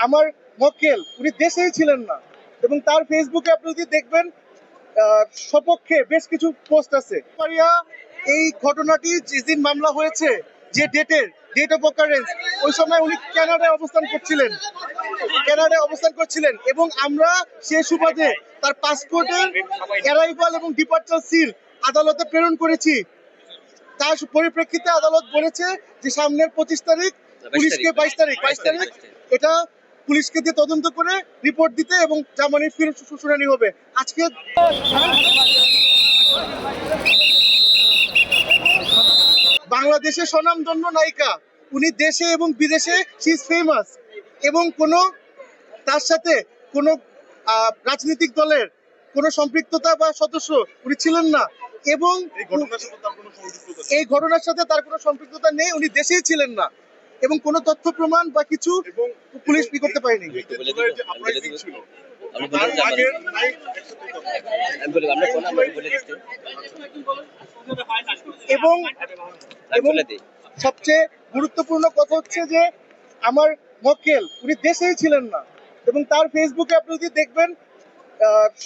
আমার মক্কেল উনি দেশেই ছিলেন না এবং তার ফেসবুকে আপনি যদি দেখবেন সপক্ষে বেশ কিছু পোস্ট আছে। এই ঘটনাটি যেদিন মামলা হয়েছে, যে ডেট অফ অকারেন্স, ওই সময় উনি কানাডায় অবস্থান করছিলেন এবং আমরা সে সুবাদে তার পাসপোর্টের অ্যারাইভাল এবং ডিপার্চার সিল আদালতে প্রেরণ করেছি। তার পরিপ্রেক্ষিতে আদালত বলেছে যে সামনের 25 তারিখ পুলিশকে 22 তারিখ এটা পুলিশকে দিয়ে তদন্ত করে রিপোর্ট দিতে এবং জামানির ফির শুনানি হবে। আজকে বাংলাদেশের স্বনামধন্য নায়িকা, উনি দেশে এবং বিদেশে শি ইজ ফেমাস এবং তার সাথে কোনো রাজনৈতিক দলের কোনো সম্পৃক্ততা বা সদস্য উনি ছিলেন না এবং এই ঘটনার সাথে তার কোনো সম্পৃক্ততা নেই, উনি দেশেই ছিলেন না এবং কোনো তথ্য প্রমাণ বা কিছু পুলিশ করতে পারেনি। এবং সবচেয়ে গুরুত্বপূর্ণ কথা হচ্ছে যে আমার মক্কেল উনি দেশেই ছিলেন না এবং তার ফেসবুকে আপনি যদি দেখবেন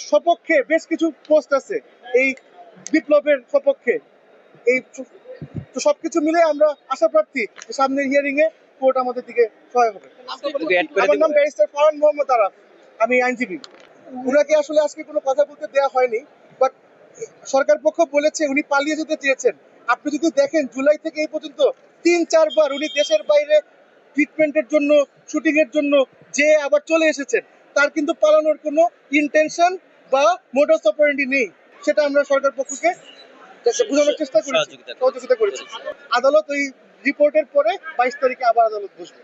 সপক্ষে বেশ কিছু পোস্ট আছে এই বিপ্লবের সপক্ষে। এই তো সবকিছু মিলে আমরা আশা প্রার্থী সামনের হিয়ারিং এ কোর্ট আমাদের দিকে সহায় হবে। আমার নাম ব্যারিস্টার ফারহান মোহাম্মদ আরাফ, আমি আইনজীবী। উনাকে আসলে আজকে কোনো কথা বলতে দেওয়া হয়নি, বাট সরকার পক্ষ বলেছে উনি পালিয়ে যেতে চেয়েছেন। আপনি যদি দেখেন জুলাই থেকে এই পর্যন্ত 3-4 বার উনি দেশের বাইরে ট্রিটমেন্টের জন্য, শুটিং এর জন্য যে আবার চলে এসেছেন। তার কিন্তু পালানোর কোনো ইন্টেনশন বা মোডাস অপারেন্ডি নেই, সেটা আমরা সরকার পক্ষকে বোঝানোর চেষ্টা করেছি, সহযোগিতা করেছি। আদালত ওই রিপোর্টের পরে 22 তারিখে আবার আদালত বসবে।